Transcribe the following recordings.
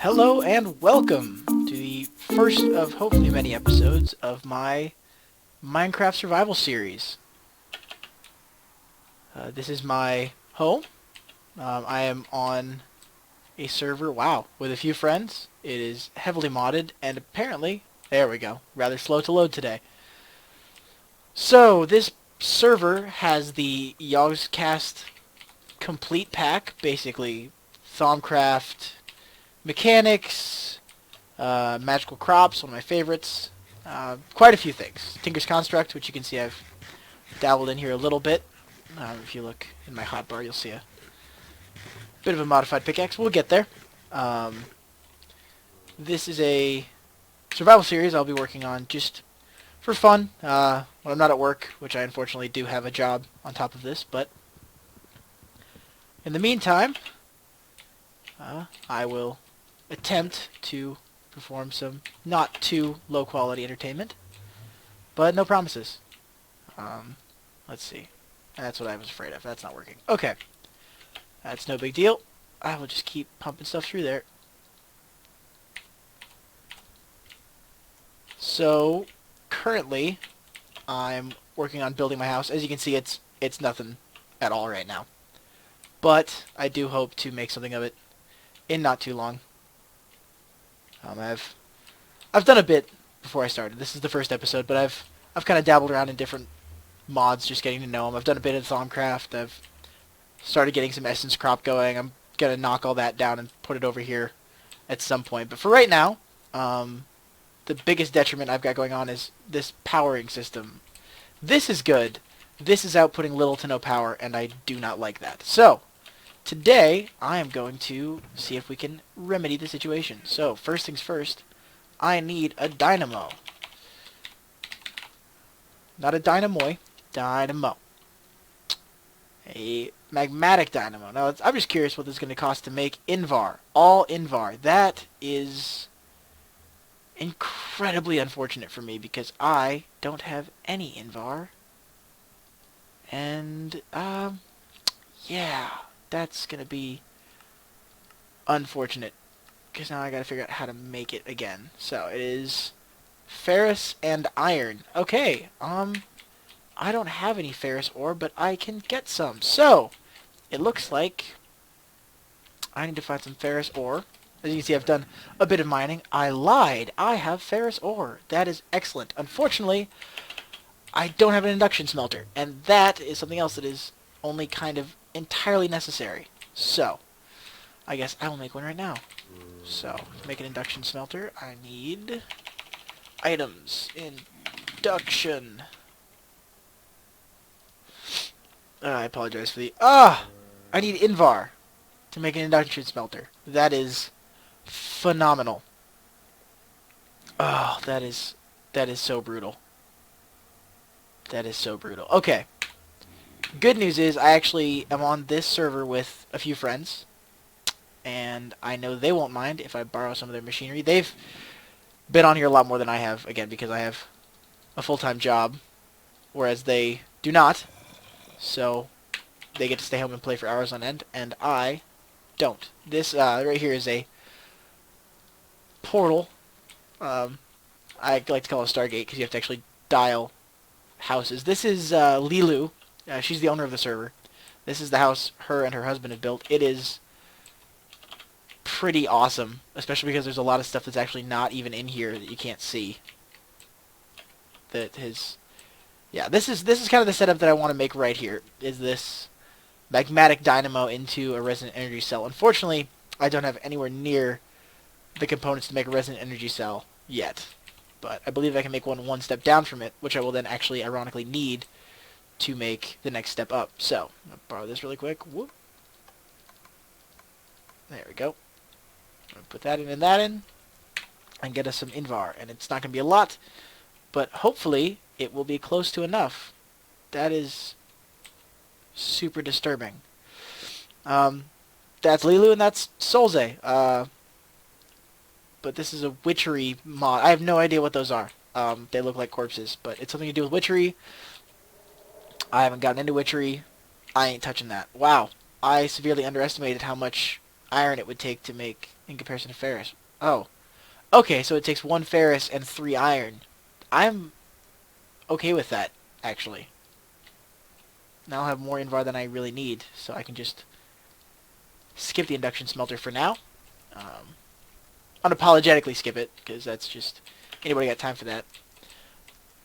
Hello and welcome to the first of hopefully many episodes of my Minecraft survival series. This is my home. I am on a server, wow, with a few friends. It is heavily modded and apparently, there we go, rather slow to load today. So, this server has the Yogscast complete pack, basically Thaumcraft, mechanics, magical crops, one of my favorites. Quite a few things. Tinker's Construct, which you can see I've dabbled in here a little bit. If you look in my hotbar, you'll see a bit of a modified pickaxe. We'll get there. Um, this is a survival series I'll be working on just for fun when I'm not at work, which I unfortunately do have a job on top of this. But in the meantime, I will attempt to perform some not too low quality entertainment, but no promises. Let's see. That's what I was afraid of. That's not working. Okay. That's no big deal. I will just keep pumping stuff through there. So, currently, I'm working on building my house. As you can see, it's nothing at all right now. But I do hope to make something of it in not too long. I've done a bit before I started. This is the first episode, but I've kind of dabbled around in different mods, just getting to know them. I've done a bit of Thaumcraft. I've started getting some essence crop going. I'm gonna knock all that down and put it over here at some point. But for right now, the biggest detriment I've got going on is this powering system. This is good. This is outputting little to no power, and I do not like that. So, today, I am going to see if we can remedy the situation. So, first things first, I need a dynamo. Not a dynamoy, dynamo. A magmatic dynamo. Now, I'm just curious what this is going to cost to make Invar. All Invar. That is incredibly unfortunate for me because I don't have any Invar. And, yeah, that's going to be unfortunate because now I got to figure out how to make it again. So, it is ferrous and iron. Okay, I don't have any ferrous ore, but I can get some. So, it looks like I need to find some ferrous ore. As you can see, I've done a bit of mining. I lied. I have ferrous ore. That is excellent. Unfortunately, I don't have an induction smelter, and that is something else that is only kind of entirely necessary. So, I guess I will make one right now. So, to make an induction smelter, I need items. Induction. I apologize for the... I need Invar to make an induction smelter. That is phenomenal. Oh, that is so brutal. That is so brutal. Okay. Good news is I actually am on this server with a few friends, and I know they won't mind if I borrow some of their machinery. They've been on here a lot more than I have, again, because I have a full-time job, whereas they do not. So they get to stay home and play for hours on end, and I don't. This right here is a portal. I like to call it a Stargate because you have to actually dial houses. This is Lilu. She's the owner of the server. This is the house her and her husband have built. It is pretty awesome, especially because there's a lot of stuff that's actually not even in here that you can't see. Yeah, this is kind of the setup that I want to make right here, is this magmatic dynamo into a resonant energy cell. Unfortunately, I don't have anywhere near the components to make a resonant energy cell yet. But I believe I can make one step down from it, which I will then actually ironically need to make the next step up. So, I'm going to borrow this really quick. Whoop. There we go. I'm going to put that in and that in, and get us some Invar. And it's not going to be a lot, but hopefully it will be close to enough. That is super disturbing. That's Lilu and that's Solze. But this is a witchery mod. I have no idea what those are. They look like corpses, but it's something to do with witchery. I haven't gotten into witchery. I ain't touching that. Wow. I severely underestimated how much iron it would take to make in comparison to ferrous. Oh. Okay, so it takes 1 ferrous and 3 iron. I'm okay with that, actually. Now I'll have more invar than I really need, so I can just skip the induction smelter for now. Unapologetically skip it, because that's just... Anybody got time for that?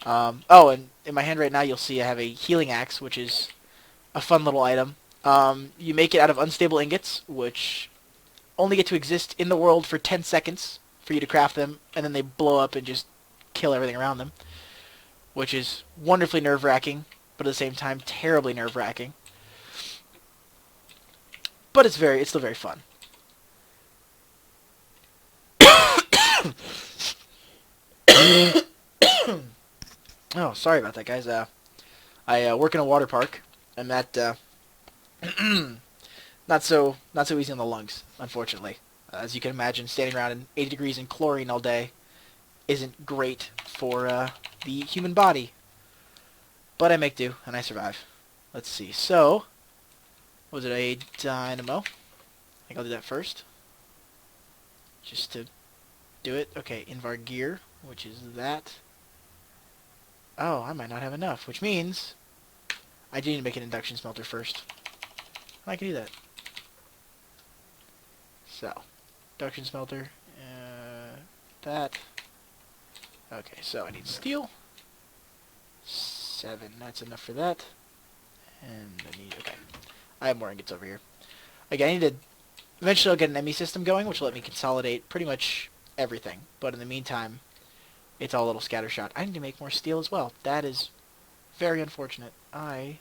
Oh, and in my hand right now you'll see I have a healing axe, which is a fun little item. You make it out of unstable ingots, which only get to exist in the world for 10 seconds for you to craft them, and then they blow up and just kill everything around them, which is wonderfully nerve-wracking, but at the same time terribly nerve-wracking. But it's still very fun. Oh, sorry about that, guys. I work in a water park, and that not so easy on the lungs, unfortunately. As you can imagine, standing around in 80 degrees in chlorine all day isn't great for the human body. But I make do, and I survive. Let's see. So, was it a dynamo? I think I'll do that first. Just to do it. Okay, Invar gear, which is that. Oh, I might not have enough, which means I do need to make an induction smelter first. I can do that. So, induction smelter, that. Okay, so I need steel. 7, that's enough for that. And I need, okay. I have more ingots over here. Again, I need to, eventually I'll get an ME system going, which will let me consolidate pretty much everything. But in the meantime, it's all a little scattershot. I need to make more steel as well. That is very unfortunate. I'm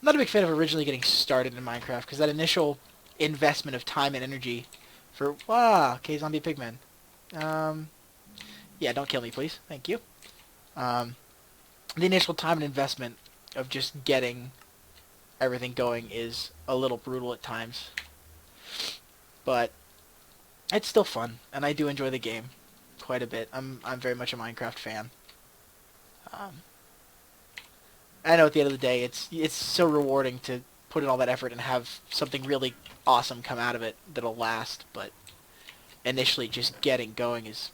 not a big fan of originally getting started in Minecraft, because that initial investment of time and energy for... okay, zombie pigmen. Yeah, don't kill me, please. Thank you. The initial time and investment of just getting everything going is a little brutal at times. But it's still fun, and I do enjoy the game quite a bit. I'm very much a Minecraft fan. I know at the end of the day, it's so rewarding to put in all that effort and have something really awesome come out of it that'll last, but initially just getting going is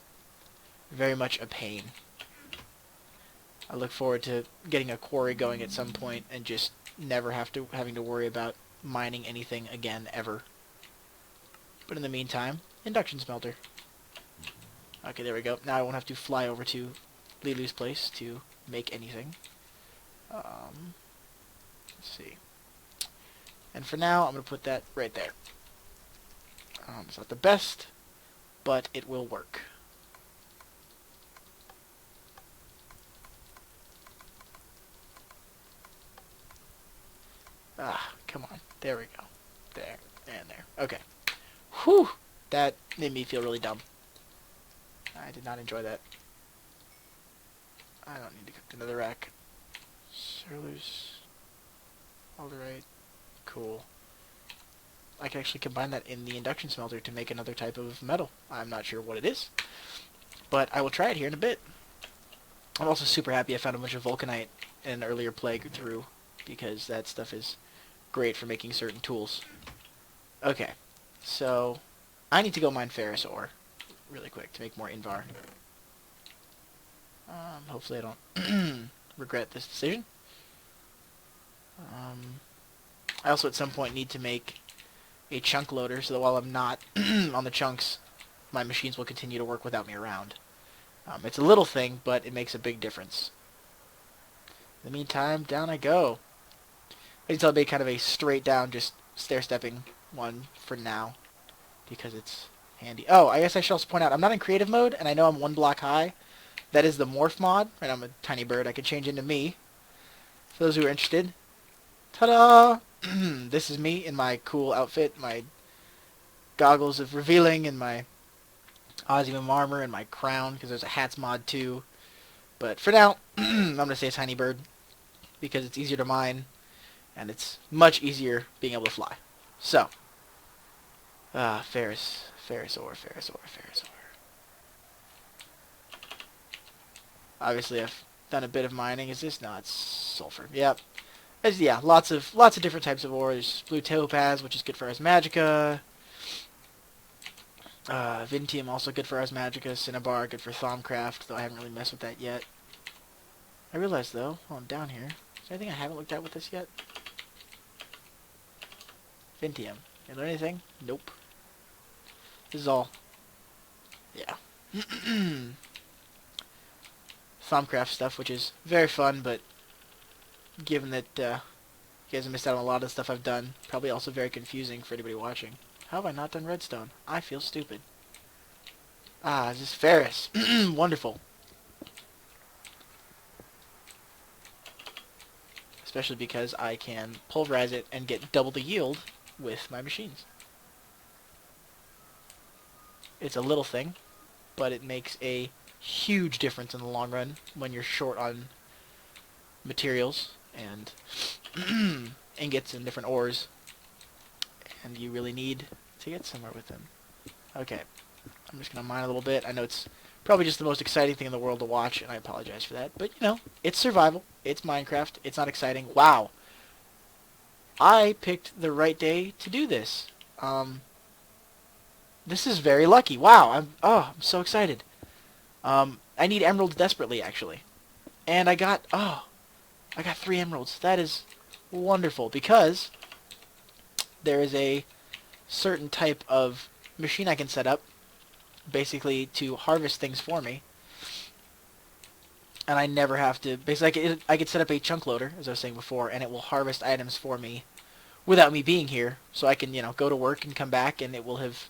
very much a pain. I look forward to getting a quarry going at some point and just never having to worry about mining anything again ever. But in the meantime, induction smelter. Okay, there we go. Now I won't have to fly over to Lilu's place to make anything. Let's see. And for now, I'm going to put that right there. It's not the best, but it will work. Come on. There we go. There, and there. Okay. Whew! That made me feel really dumb. I did not enjoy that. I don't need to cook another rack. Surlus. Alderite. Cool. I can actually combine that in the induction smelter to make another type of metal. I'm not sure what it is, but I will try it here in a bit. I'm also super happy I found a bunch of vulcanite in an earlier playthrough, because that stuff is great for making certain tools. Okay, so I need to go mine ferrous ore really quick to make more invar. Hopefully I don't regret this decision. I also at some point need to make a chunk loader so that while I'm not on the chunks, my machines will continue to work without me around. It's a little thing, but it makes a big difference. In the meantime, down I go. I can tell it'll be kind of a straight down, just stair-stepping one for now, because it's handy. Oh, I guess I should also point out, I'm not in creative mode, and I know I'm 1 block high. That is the morph mod, and I'm a tiny bird. I can change into me. For those who are interested. Ta-da! This is me in my cool outfit, my goggles of revealing, and my Ozymandias armor, and my crown, because there's a hats mod too. But for now, I'm going to say a tiny bird, because it's easier to mine, and it's much easier being able to fly. So, ferrous ore. Obviously, I've done a bit of mining. Is this? No, it's sulfur. Yep. Yeah, lots of different types of ores. Blue topaz, which is good for Ars Magica. Vintium, also good for Ars Magica. Cinnabar, good for Thaumcraft, though I haven't really messed with that yet. I realized, though, while I'm down here, is there anything I haven't looked at with this yet? Vintium. Is there anything? Nope. This is all... yeah. Thaumcraft stuff, which is very fun, but given that you guys have missed out on a lot of the stuff I've done, probably also very confusing for anybody watching. How have I not done redstone? I feel stupid. Ah, this is Ferris. Wonderful. Especially because I can pulverize it and get double the yield with my machines. It's a little thing, but it makes a huge difference in the long run when you're short on materials and ingots and different ores, and you really need to get somewhere with them. Okay, I'm just going to mine a little bit. I know it's probably just the most exciting thing in the world to watch, and I apologize for that, but, you know, it's survival. It's Minecraft. It's not exciting. Wow. I picked the right day to do this. This is very lucky. Wow, I'm so excited. I need emeralds desperately, actually. And I got 3 emeralds. That is wonderful, because there is a certain type of machine I can set up, basically to harvest things for me. And I never have to... basically, I could set up a chunk loader, as I was saying before, and it will harvest items for me without me being here. So I can, you know, go to work and come back, and it will have,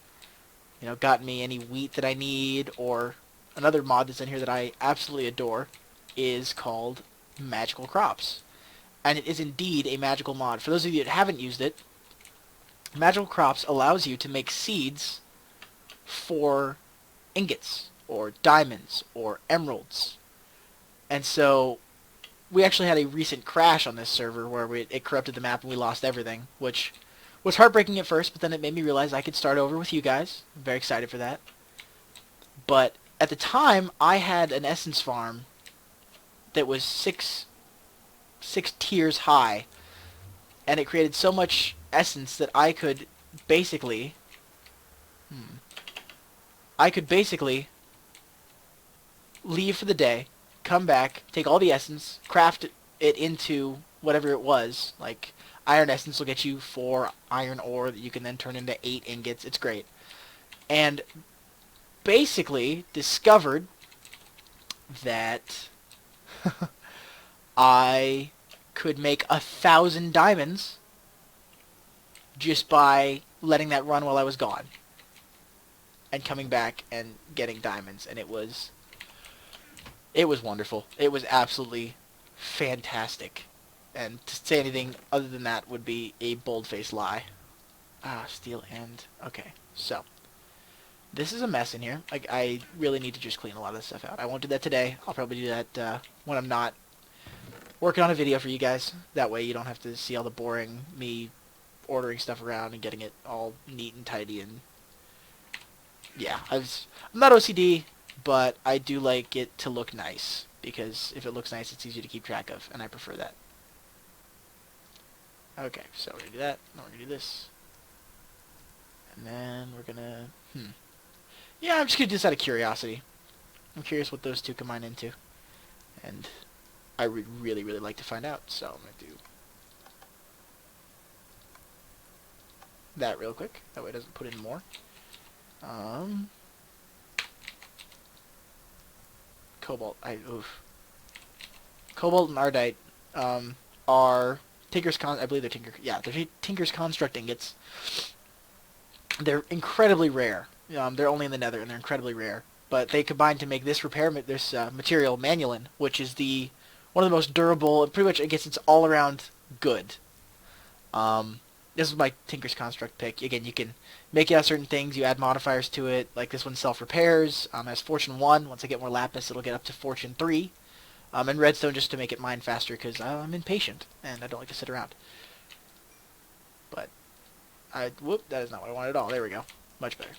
you know, gotten me any wheat that I need. Or another mod that's in here that I absolutely adore is called Magical Crops. And it is indeed a magical mod. For those of you that haven't used it, Magical Crops allows you to make seeds for ingots, or diamonds, or emeralds. And so, we actually had a recent crash on this server where it corrupted the map and we lost everything, which was heartbreaking at first, but then it made me realize I could start over with you guys. I'm very excited for that. But at the time, I had an essence farm that was six tiers high, and it created so much essence that I could basically leave for the day, come back, take all the essence, craft it into whatever it was. Like, iron essence will get you 4 iron ore that you can then turn into 8 ingots. It's great. And basically discovered that I could make 1,000 diamonds just by letting that run while I was gone and coming back and getting diamonds. And it was wonderful. It was absolutely fantastic. And to say anything other than that would be a bold-faced lie. Steel and... okay, so. This is a mess in here. I really need to just clean a lot of this stuff out. I won't do that today. I'll probably do that when I'm not working on a video for you guys. That way you don't have to see all the boring me ordering stuff around and getting it all neat and tidy. And yeah, I'm not OCD, but I do like it to look nice, because if it looks nice, it's easy to keep track of, and I prefer that. Okay, so we're going to do that. Now we're going to do this. And then we're going to... yeah, I'm just going to do this out of curiosity. I'm curious what those two combine into. And I would really, really like to find out, so I'm going to do that real quick. That way it doesn't put in more. Cobalt. Cobalt and Ardite are Tinker's I believe they're they're Tinker's Construct ingots. They're incredibly rare. They're only in the Nether, and they're incredibly rare. But they combine to make this material, Manulin, which is one of the most durable, and pretty much, I guess, it's all around good. This is my Tinker's Construct pick. Again, you can make it out of certain things. You add modifiers to it. Like this one self-repairs. Has Fortune 1. Once I get more Lapis, it'll get up to Fortune 3. And Redstone just to make it mine faster, because I'm impatient, and I don't like to sit around. But, whoop, that is not what I wanted at all. There we go. Much better.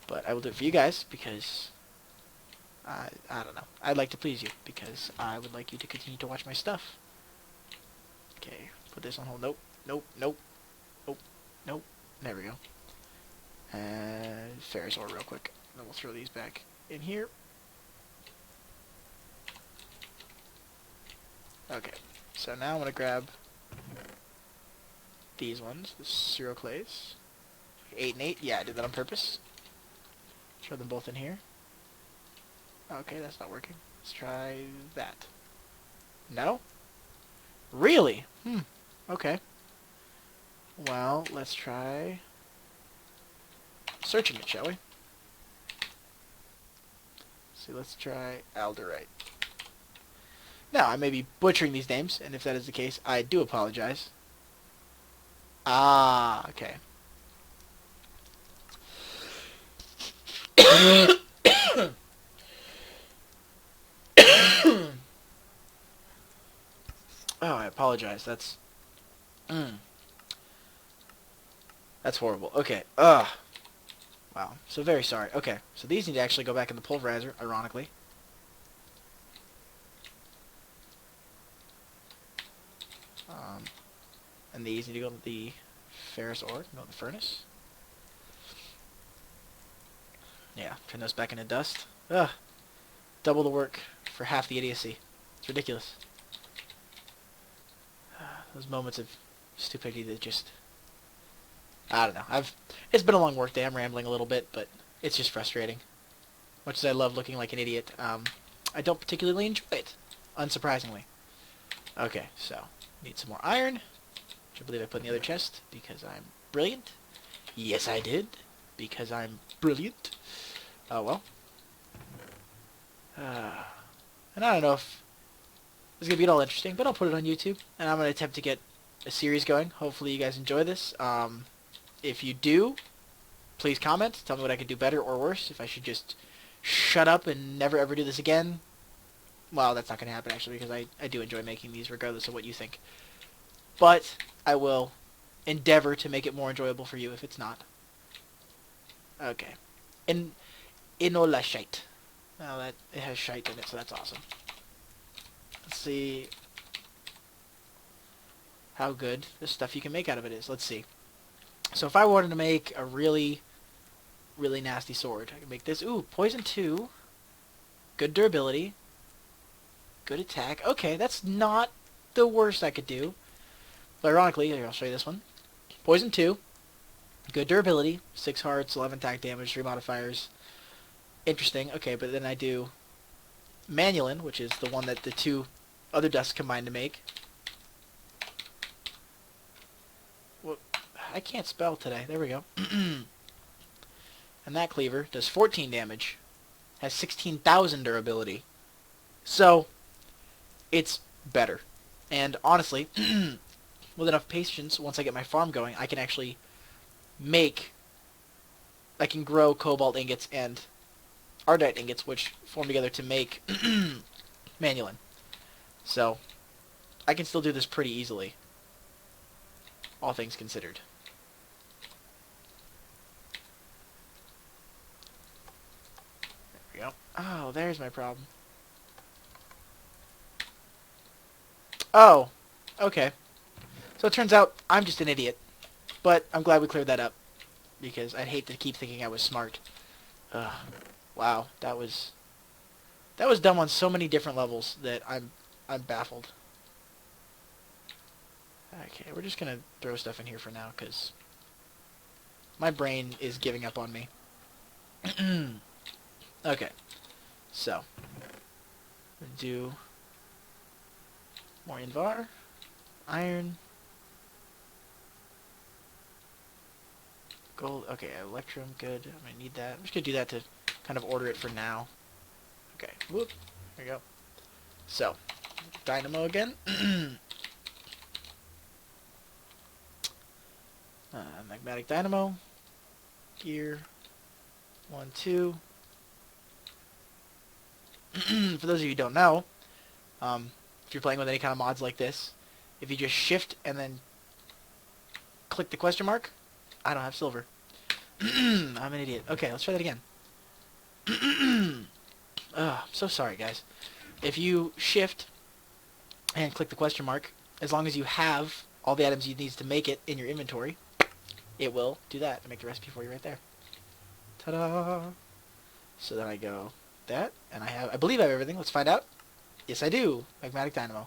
But I will do it for you guys, because I don't know. I'd like to please you, because I would like you to continue to watch my stuff. Okay, Put this on hold. Nope. Nope. Nope. Nope. Nope. There we go. And Ferris ore real quick. Then we'll throw these back in here. Okay. So now I'm going to grab these ones, the cereal clays. 8 and 8. Yeah, I did that on purpose. Throw them both in here. Okay, that's not working. Let's try that. No? Really? Okay. Well, let's try searching it, shall we? So let's try alderite. Now, I may be butchering these names, and if that is the case, I do apologize. Ah, okay. Oh, I apologize. That's horrible. Okay. Wow. So very sorry. Okay. So these need to actually go back in the pulverizer, ironically. And these need to go to the ferrous ore, go in the furnace. Yeah, turn those back into dust. Ugh. Double the work for half the idiocy. It's ridiculous. Those moments of stupidity that just... I don't know. It's been a long work day. I'm rambling a little bit, but it's just frustrating. Much as I love looking like an idiot, I don't particularly enjoy it, unsurprisingly. Okay, so need some more iron, which I believe I put in the other chest because I'm brilliant. Yes, I did, because I'm brilliant. Oh, well. And I don't know if it's going to be at all interesting, but I'll put it on YouTube, and I'm going to attempt to get a series going. Hopefully you guys enjoy this. If you do, please comment. Tell me what I could do better or worse. If I should just shut up and never ever do this again. Well, that's not going to happen, actually, because I do enjoy making these regardless of what you think. But I will endeavor to make it more enjoyable for you if it's not. Okay. Inola shite. Well, it has shite in it, so that's awesome. Let's see how good the stuff you can make out of it is. Let's see. So if I wanted to make a really, really nasty sword, I can make this. Ooh, poison 2. Good durability. Good attack. Okay, that's not the worst I could do. But ironically, here, I'll show you this one. Poison 2. Good durability. 6 hearts, 11 attack damage, 3 modifiers. Interesting. Okay, but then I do Manulin, which is the one that the 2 other dusts combine to make. Well, I can't spell today. There we go. And that cleaver does 14 damage. Has 16,000 durability. So, it's better. And honestly, with enough patience, once I get my farm going, I can actually I can grow cobalt ingots and ardite ingots, which form together to make Manulin. So, I can still do this pretty easily, all things considered. There we go. Oh, there's my problem. Oh, okay. So it turns out I'm just an idiot. But I'm glad we cleared that up, because I'd hate to keep thinking I was smart. Ugh. Wow, that was dumb on so many different levels that I'm baffled. Okay, we're just gonna throw stuff in here for now, because my brain is giving up on me. Okay, so we'll do more Invar, iron, gold. Okay, electrum, good. I'm gonna need that. I'm just gonna do that to kind of order it for now. Okay, whoop, there we go. So, dynamo again. Magmatic dynamo, gear, 1, 2. For those of you who don't know, if you're playing with any kind of mods like this, if you just shift and then click the question mark, I don't have silver. I'm an idiot. Okay, let's try that again. I'm so sorry, guys. If you shift and click the question mark, as long as you have all the items you need to make it in your inventory, it will do that and make the recipe for you right there. Ta-da! So then I go that, and I believe I have everything. Let's find out. Yes, I do. Magmatic Dynamo.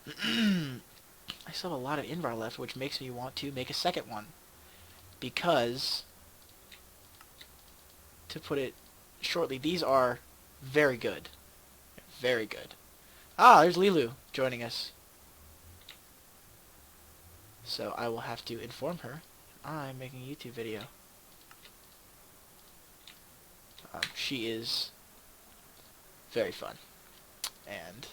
I still have a lot of Invar left, which makes me want to make a second one. Because, to put it shortly, these are very good. Very good. Ah, there's Lilu joining us. So I will have to inform her I'm making a YouTube video. She is very fun. And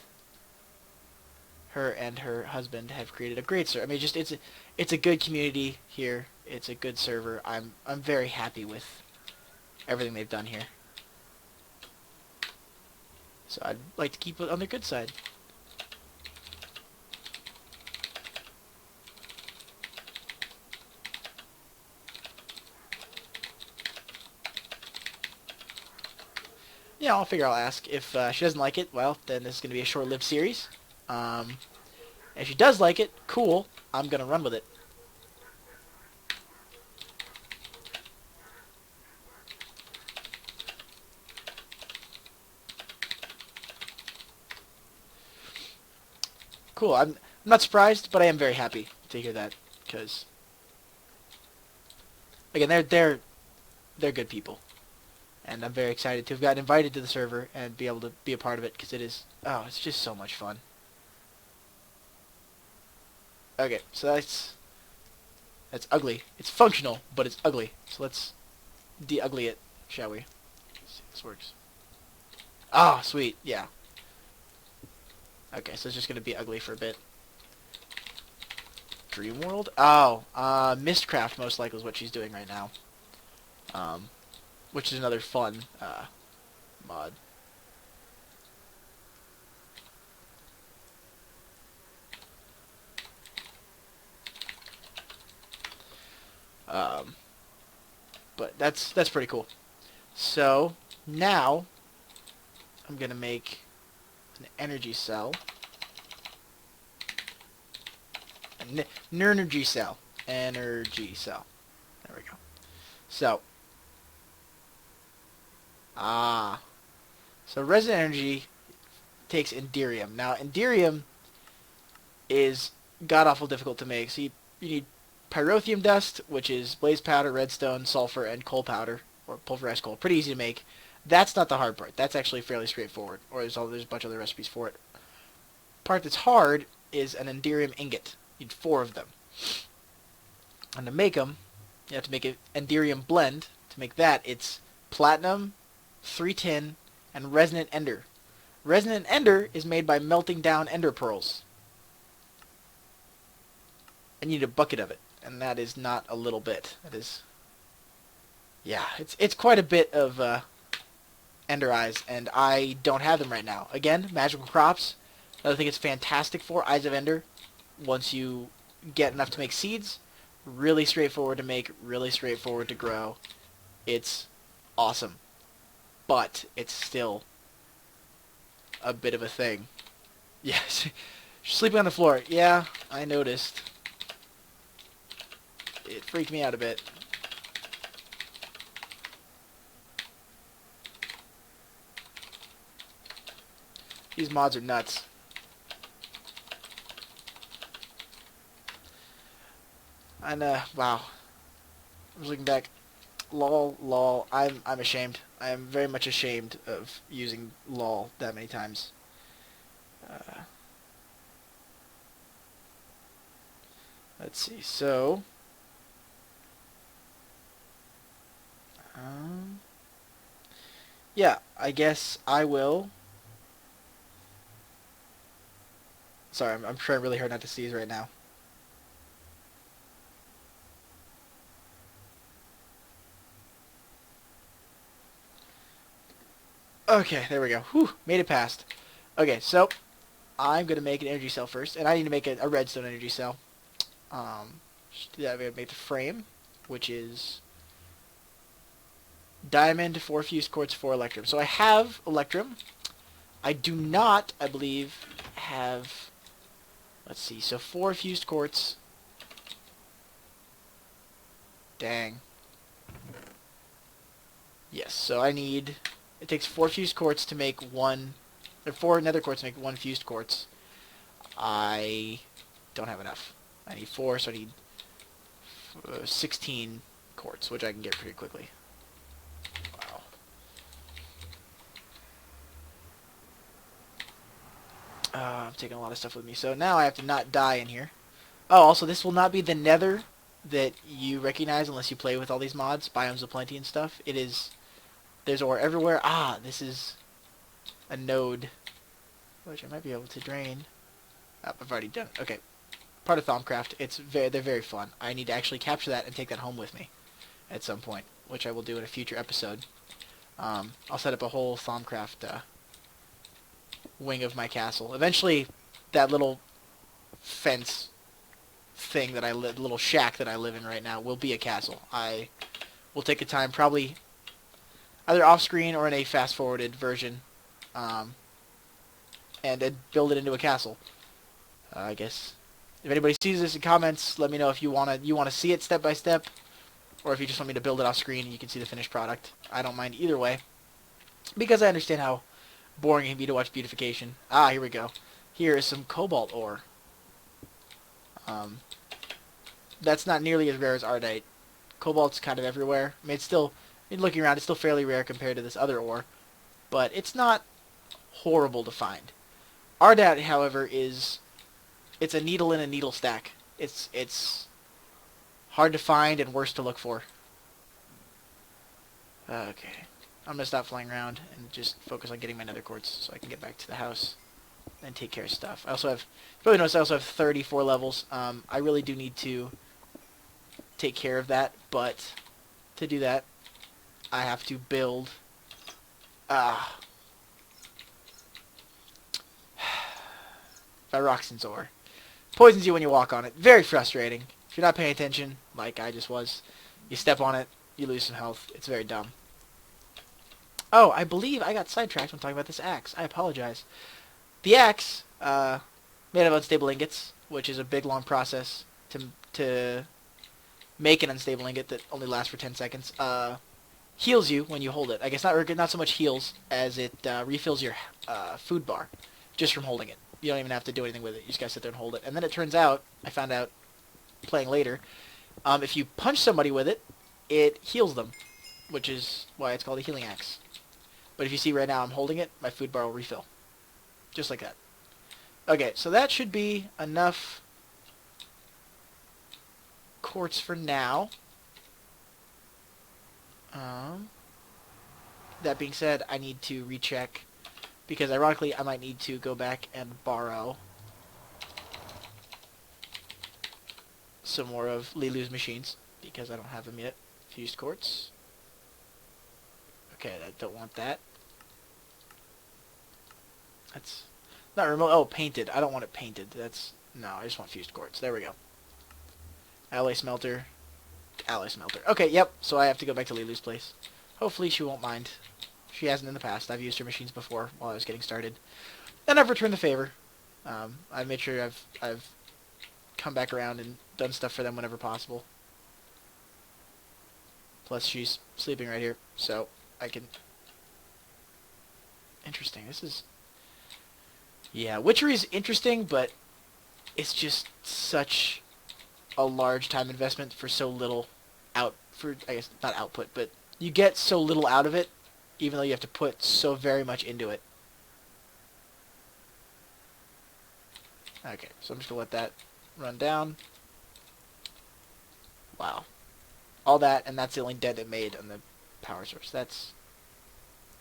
her and her husband have created a great server. I mean, just it's a good community here. It's a good server. I'm very happy with everything they've done here. So I'd like to keep it on the good side. Yeah, I'll figure I'll ask. If she doesn't like it, well, then this is going to be a short-lived series. If she does like it, cool. I'm going to run with it. Cool. I'm not surprised, but I am very happy to hear that, because again, they're good people, and I'm very excited to have gotten invited to the server and be able to be a part of it, because it's just so much fun. Okay, so that's ugly. It's functional, but it's ugly. So let's de-ugly it, shall we? Let's see if this works. Ah, sweet. Yeah. Okay, so it's just going to be ugly for a bit. Dream World? Oh, Mistcraft most likely is what she's doing right now. Which is another fun mod. But that's pretty cool. So now I'm gonna make an energy cell. An energy cell. Energy cell. There we go. So so resident energy takes Enderium. Now Enderium is god awful difficult to make. So you need pyrotheum dust, which is blaze powder, redstone, sulfur, and coal powder, or pulverized coal. Pretty easy to make. That's not the hard part. That's actually fairly straightforward. Or there's a bunch of other recipes for it. Part that's hard is an Enderium ingot. You need 4 of them. And to make them, you have to make an Enderium blend. To make that, it's platinum, 3 tin, and resonant ender. Resonant ender is made by melting down ender pearls. And you need a bucket of it. And that is not a little bit. That is, yeah, it's quite a bit of ender eyes, and I don't have them right now. Again, magical crops. Another thing it's fantastic for, eyes of ender. Once you get enough to make seeds, really straightforward to make, really straightforward to grow. It's awesome, but it's still a bit of a thing. Yes, sleeping on the floor. Yeah, I noticed. It freaked me out a bit. These mods are nuts. And wow. I was looking back. Lol. I'm ashamed. I am very much ashamed of using lol that many times. Let's see. So yeah, I guess I will. Sorry, I'm trying really hard not to sneeze right now. Okay, there we go. Whew, made it past. Okay, so I'm gonna make an energy cell first, and I need to make a redstone energy cell. Just do that. I'm gonna make the frame, which is diamond, 4 fused quartz, 4 electrum. So I have electrum. I do not, I believe, have Let's see. So 4 fused quartz. Dang. Yes, so I need... It takes 4 fused quartz to make 1... Or 4 nether quartz to make 1 fused quartz. I don't have enough. I need 4, so I need 16 quartz, which I can get pretty quickly. Wow. I'm taking a lot of stuff with me. So now I have to not die in here. Oh, also, this will not be the nether that you recognize unless you play with all these mods, Biomes of Plenty and stuff. It is... There's ore everywhere. Ah, this is a node, which I might be able to drain. Oh, I've already done it. Okay. Part of Thaumcraft. They're very fun. I need to actually capture that and take that home with me at some point, which I will do in a future episode. I'll set up a whole Thaumcraft wing of my castle. Eventually, that little fence thing that little shack that I live in right now will be a castle. I will take a time, probably either off-screen or in a fast-forwarded version, and build it into a castle. I guess if anybody sees this in comments, let me know if you wanna see it step by step, or if you just want me to build it off-screen and you can see the finished product. I don't mind either way, because I understand how boring it can be to watch beautification. Ah, here we go. Here is some cobalt ore. That's not nearly as rare as Ardite. Cobalt's kind of everywhere. I mean, it's still... looking around, it's still fairly rare compared to this other ore, but it's not horrible to find. Ardite, however, it's a needle in a needle stack. It's hard to find and worse to look for. Okay. I'm going to stop flying around and just focus on getting my nether quartz so I can get back to the house and take care of stuff. I also have... You probably noticed I also have 34 levels. I really do need to take care of that, but to do that, I have to build... Pyroxen's ore. Poisons you when you walk on it. Very frustrating. If you're not paying attention, like I just was, you step on it, you lose some health. It's very dumb. Oh, I believe I got sidetracked when talking about this axe. I apologize. The axe, made of unstable ingots, which is a big, long process to make an unstable ingot that only lasts for 10 seconds, heals you when you hold it. I guess not so much heals as it refills your food bar just from holding it. You don't even have to do anything with it. You just gotta sit there and hold it. And then it turns out, I found out playing later, if you punch somebody with it, it heals them, which is why it's called a healing axe. But if you see right now I'm holding it, my food bar will refill. Just like that. Okay, so that should be enough quartz for now. That being said, I need to recheck, because ironically I might need to go back and borrow some more of Lilu's machines, because I don't have them yet. Fused quartz. Okay, I don't want that. That's not remote. Oh, painted. I don't want it painted. No, I just want fused quartz. There we go. Alloy smelter. Alloy smelter. Okay, yep. So I have to go back to Lilu's place. Hopefully she won't mind. She hasn't in the past. I've used her machines before while I was getting started, and I've returned the favor. I've made sure I've come back around and done stuff for them whenever possible. Plus, she's sleeping right here, so I can... Interesting. This is... Yeah, witchery is interesting, but it's just such a large time investment for so little I guess, not output, but you get so little out of it, even though you have to put so very much into it. Okay, so I'm just going to let that run down. Wow. All that, and that's the only dent it made on the power source. That's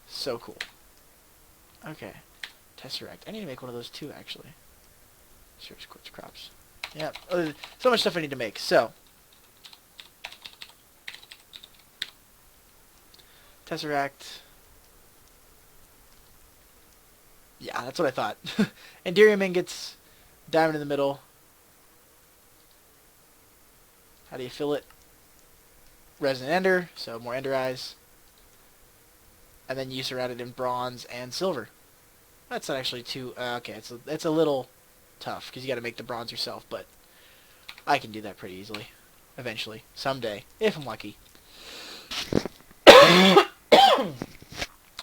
so cool. Okay. Tesseract. I need to make one of those too, actually. Search quartz crops. Yeah, so much stuff I need to make. So, Tesseract. Yeah, that's what I thought. Enderium ingots, diamond in the middle. How do you fill it? Resin ender, so more ender eyes. And then you surround it in bronze and silver. That's not actually too... okay, it's a little tough, because you got to make the bronze yourself, but I can do that pretty easily. Eventually. Someday. If I'm lucky. Oh,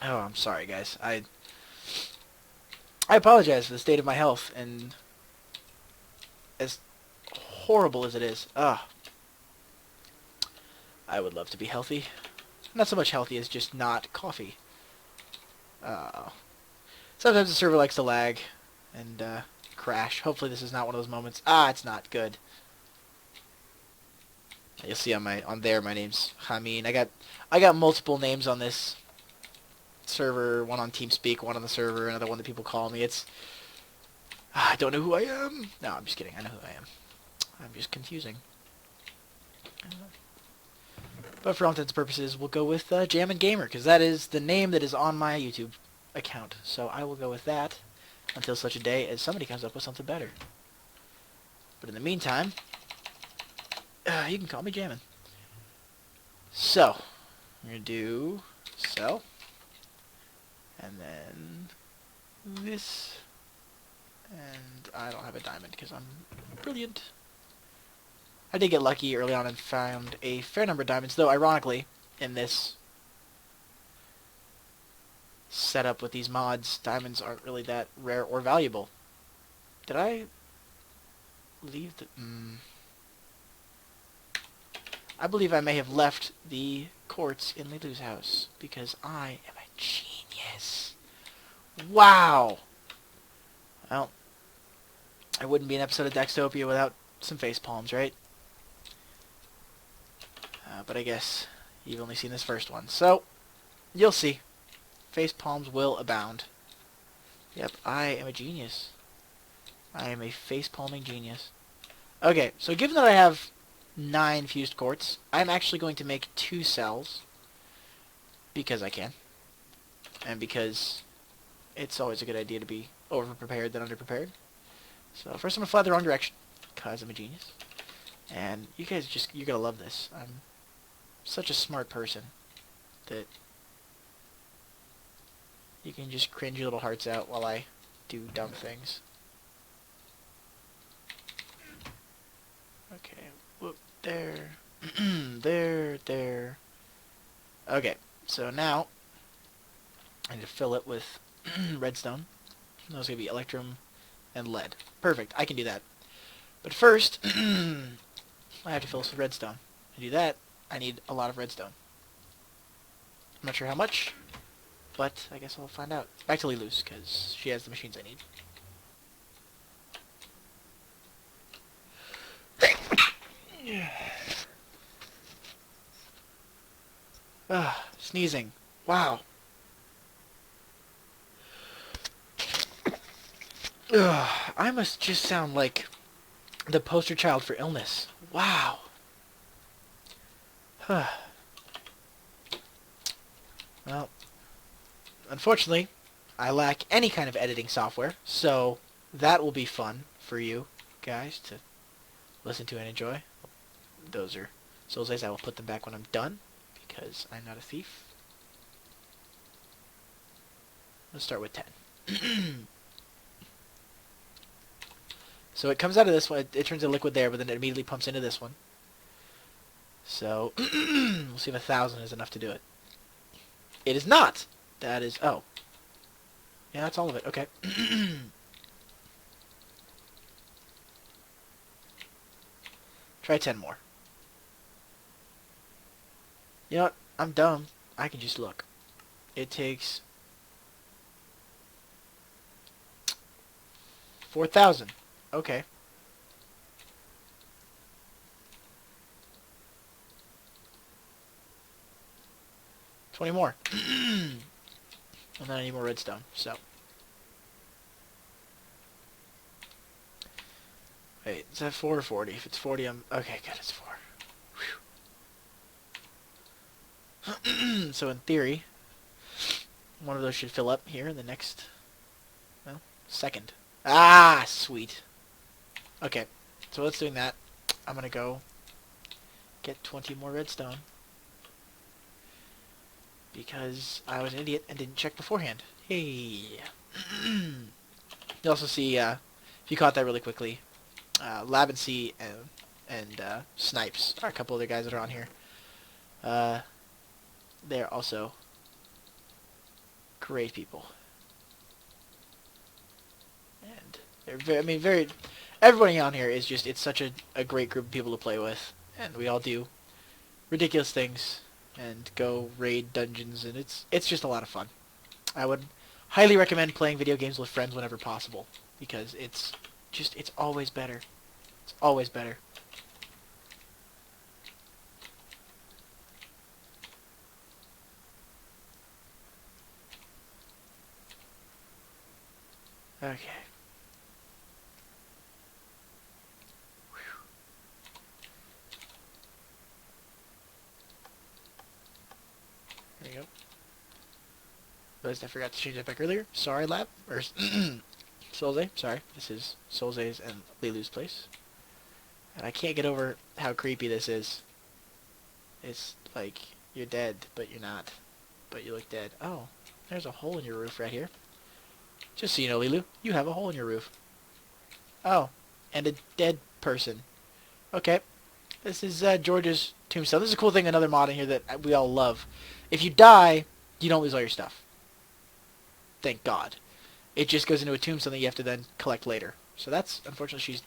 I'm sorry, guys. I apologize for the state of my health, and as horrible as it is. I would love to be healthy. Not so much healthy as just not coffee. Sometimes the server likes to lag and crash. Hopefully this is not one of those moments. It's not good. You'll see on there my name's Hameen. I got multiple names on this server. One on TeamSpeak, one on the server, another one that people call me. I don't know who I am. No, I'm just kidding. I know who I am. I'm just confusing. But for all intents and purposes, we'll go with Jammin' Gamer, because that is the name that is on my YouTube account. So I will go with that until such a day as somebody comes up with something better. But in the meantime, you can call me Jammin'. So, I'm going to do sell, and then this, and I don't have a diamond because I'm brilliant. I did get lucky early on and found a fair number of diamonds, though ironically, in this setup with these mods, diamonds aren't really that rare or valuable. Did I leave the... I believe I may have left the quartz in Lilu's house, because I am a genius. Wow! Well, I wouldn't be an episode of Daxtopia without some face palms, right? But I guess you've only seen this first one, so you'll see. Face palms will abound. Yep, I am a genius. I am a face palming genius. Okay, so given that I have 9 fused quartz, I'm actually going to make 2 cells because I can, and because it's always a good idea to be over-prepared than under-prepared. So first I'm going to fly the wrong direction because I'm a genius. And you guys you're going to love this. I'm such a smart person that you can just cringe your little hearts out while I do dumb things. Okay, whoop, there, there. Okay, so now I need to fill it with redstone. That's going to be electrum and lead. Perfect, I can do that. But first, I have to fill this with redstone. To do that, I need a lot of redstone. I'm not sure how much, but I guess I'll find out. Back to Lilu's, because she has the machines I need. Sneezing. Wow. I must just sound like the poster child for illness. Wow. Well, unfortunately, I lack any kind of editing software, so that will be fun for you guys to listen to and enjoy. Those are Soul's Days. I will put them back when I'm done, because I'm not a thief. Let's start with 10. So it comes out of this one, it turns into liquid there, but then it immediately pumps into this one. So, we'll see if 1,000 is enough to do it. It is not! That is, oh. Yeah, that's all of it, okay. Try 10 more. You know what? I'm dumb. I can just look. It takes 4,000. Okay. $20 more. And then I need more redstone, so. Wait, is that 4 or 40? If it's 40, I'm... Okay, good, it's 4. Whew. So in theory, one of those should fill up here in the next, well, second. Ah, sweet. Okay, so let's doing that. I'm gonna go get 20 more redstone, because I was an idiot and didn't check beforehand. Hey. You also see, if you caught that really quickly. Lab and C and Snipes are a couple other guys that are on here. They're also great people. And they're very, I mean, very, everybody on here is just, it's such a great group of people to play with. And we all do ridiculous things and go raid dungeons, and it's just a lot of fun. I would highly recommend playing video games with friends whenever possible, because it's always better. It's always better. Okay. There we go. Realized I forgot to change that back earlier. Sorry, Lab. Or Solze. Sorry. This is Solze's and Lilu's place. And I can't get over how creepy this is. It's like, you're dead, but you're not. But you look dead. Oh, there's a hole in your roof right here. Just so you know, Lilu, you have a hole in your roof. Oh, and a dead person. Okay. This is George's tombstone. This is a cool thing, another mod in here that we all love. If you die, you don't lose all your stuff. Thank God. It just goes into a tombstone that you have to then collect later. So that's, unfortunately, she's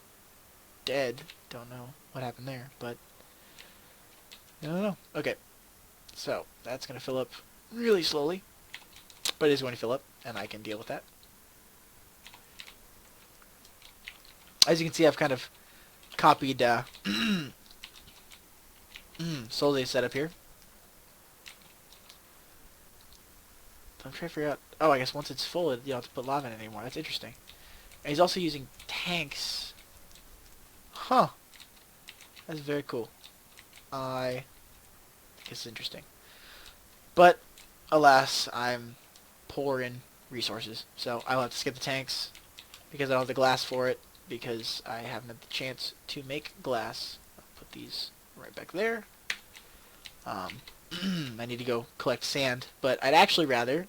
dead. Don't know what happened there, but I don't know. Okay. So, that's going to fill up really slowly, but it is going to fill up, and I can deal with that. As you can see, I've kind of copied Solze's setup here. I'm trying to figure out... Oh, I guess once it's full, you don't have to put lava in it anymore. That's interesting. And he's also using tanks. Huh. That's very cool. I think it's interesting. But, alas, I'm poor in resources. So I'll have to skip the tanks because I don't have the glass for it, because I haven't had the chance to make glass. I'll put these right back there. I need to go collect sand, but I'd actually rather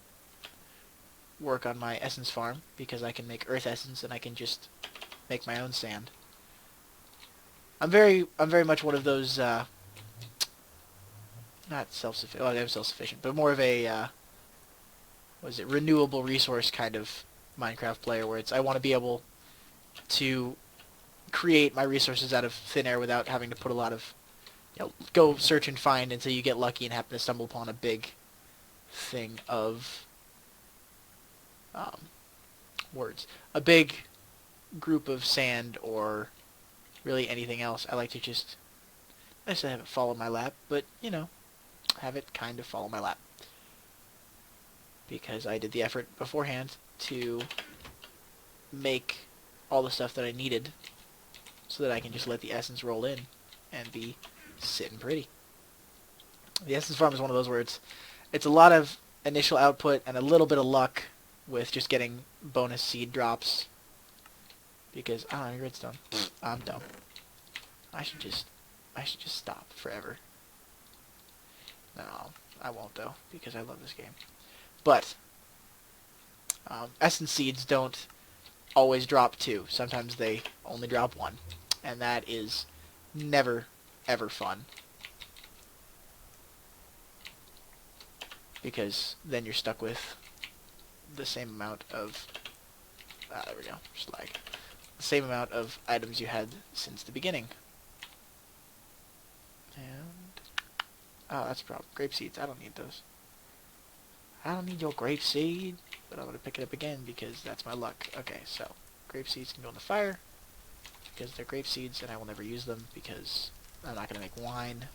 work on my essence farm, because I can make earth essence and I can just make my own sand. I'm very much one of those not self-sufficient. Well, I am self-sufficient, but more of a what is it, renewable resource kind of Minecraft player, where it's I want to be able to create my resources out of thin air without having to put a lot of, go search and find until you get lucky and happen to stumble upon a big thing of words. A big group of sand or really anything else. I like to just, I just have it follow my lap, but, have it kind of follow my lap. Because I did the effort beforehand to make all the stuff that I needed so that I can just let the essence roll in and be sitting pretty. The essence farm is one of those where it's a lot of initial output and a little bit of luck with just getting bonus seed drops. Because I don't have any redstone. I'm dumb. I should just stop forever. No, I won't though, because I love this game. But essence seeds don't always drop 2. Sometimes they only drop 1, and that is never ever fun. Because then you're stuck with the same amount of there we go, just lag. The same amount of items you had since the beginning. And oh, that's a problem. Grape seeds, I don't need those. I don't need your grape seed, but I'm going to pick it up again because that's my luck. Okay, so grape seeds can go in the fire because they're grape seeds, and I will never use them because I'm not going to make wine.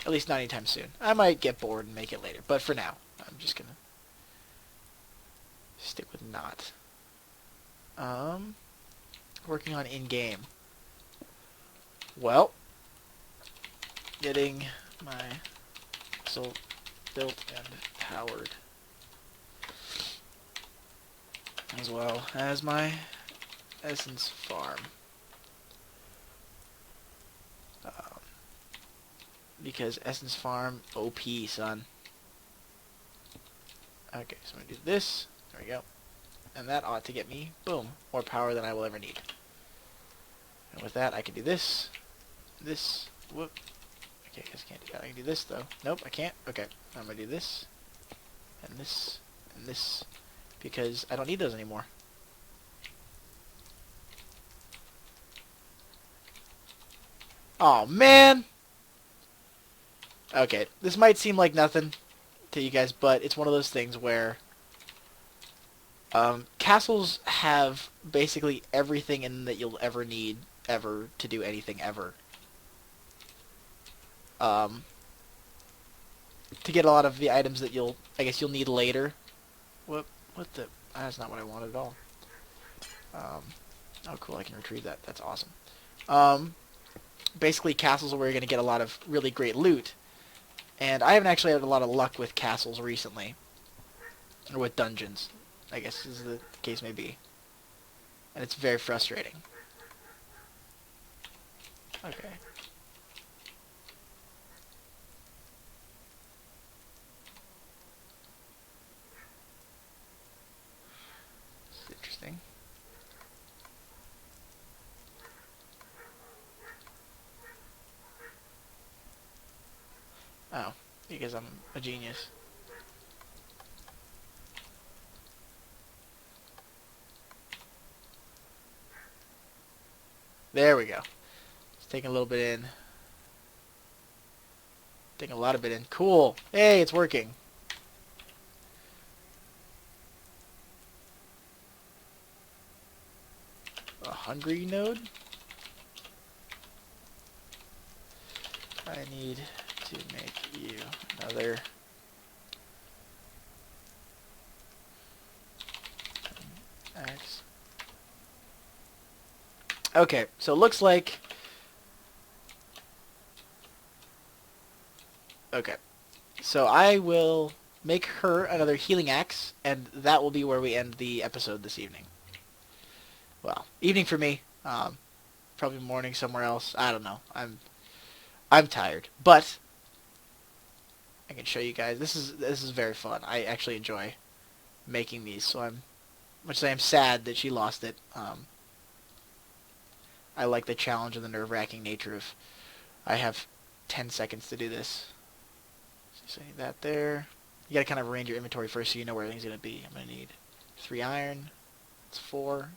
At least not anytime soon. I might get bored and make it later, but for now, I'm just going to stick with not. Working on in-game. Well, getting my soul built and powered, as well as my essence farm. Because essence farm OP, son. Okay, so I'm gonna do this. There we go. And that ought to get me, boom, more power than I will ever need. And with that, I can do this, whoop. Okay, I guess I can't do that. I can do this, though. Nope, I can't. Okay, I'm going to do this, and this, and this, because I don't need those anymore. Oh, man! Okay, this might seem like nothing to you guys, but it's one of those things where castles have basically everything in them that you'll ever need ever to do anything ever. To get a lot of the items that I guess you'll need later. What the? That's not what I wanted at all. Oh, cool, I can retrieve that. That's awesome. Basically, castles are where you're going to get a lot of really great loot. And I haven't actually had a lot of luck with castles recently. Or with dungeons, I guess is the case may be. And it's very frustrating. Okay. This is interesting. Oh, because I'm a genius. There we go. It's taking a little bit in. Taking a lot of it in. Cool. Hey, it's working. A hungry node? I need to make you another axe. Okay, so it looks like... Okay. So I will make her another healing axe, and that will be where we end the episode this evening. Well, evening for me. Probably morning somewhere else. I don't know. I'm tired, but I can show you guys. This is very fun. I actually enjoy making these, so much as I am sad that she lost it. I like the challenge and the nerve-wracking nature of I have 10 seconds to do this. So that there. You gotta kind of arrange your inventory first so you know where everything's gonna be. I'm gonna need 3 iron. It's 4.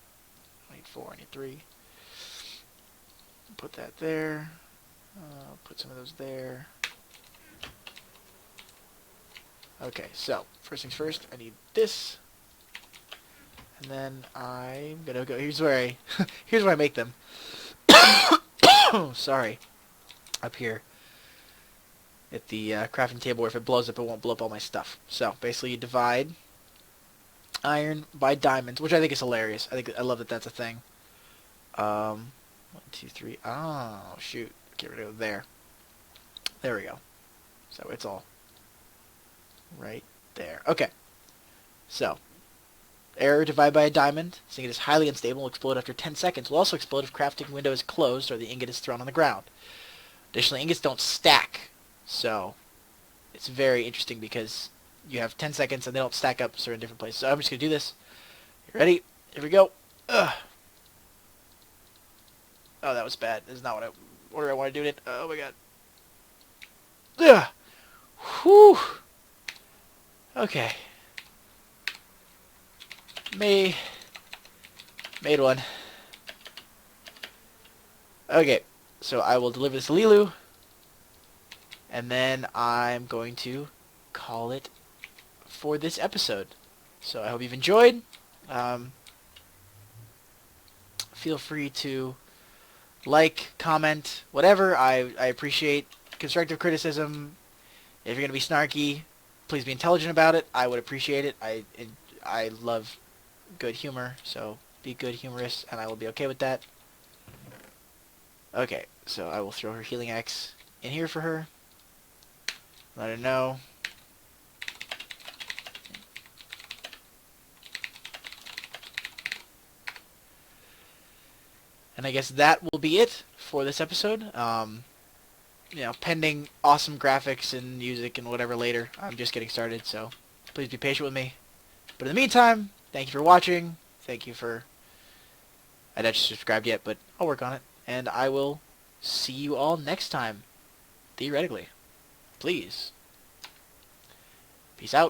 I need 4. I need 3. Put that there. Put some of those there. Okay, so first things first, I need this, and then I'm gonna go. Here's where I make them. Sorry, up here at the crafting table, where if it blows up, it won't blow up all my stuff. So basically, you divide iron by diamonds, which I think is hilarious. I love that that's a thing. 1, 2, 3. Oh shoot! Get rid of there. There we go. So it's all right there. Okay. So, error divided by a diamond. This ingot is highly unstable, will explode after 10 seconds. Will also explode if crafting window is closed or the ingot is thrown on the ground. Additionally, ingots don't stack. So, it's very interesting because you have 10 seconds and they don't stack up, so they're in different places. So I'm just going to do this. You ready? Here we go. Ugh. Oh, that was bad. This is not what I want to do it. Oh my god. Ugh. Whew. Okay. Made one. Okay, so I will deliver this to Lilu, and then I'm going to call it for this episode. So I hope you've enjoyed. Feel free to like, comment, whatever. I appreciate constructive criticism. If you're going to be snarky, please be intelligent about it. I would appreciate it. I love good humor, so be good, humorous, and I will be okay with that. Okay, so I will throw her healing axe in here for her. Let her know. And I guess that will be it for this episode. You know, pending awesome graphics and music and whatever later. I'm just getting started, so please be patient with me. But in the meantime, thank you for watching. Thank you for... I not subscribed yet, but I'll work on it. And I will see you all next time. Theoretically. Please. Peace out.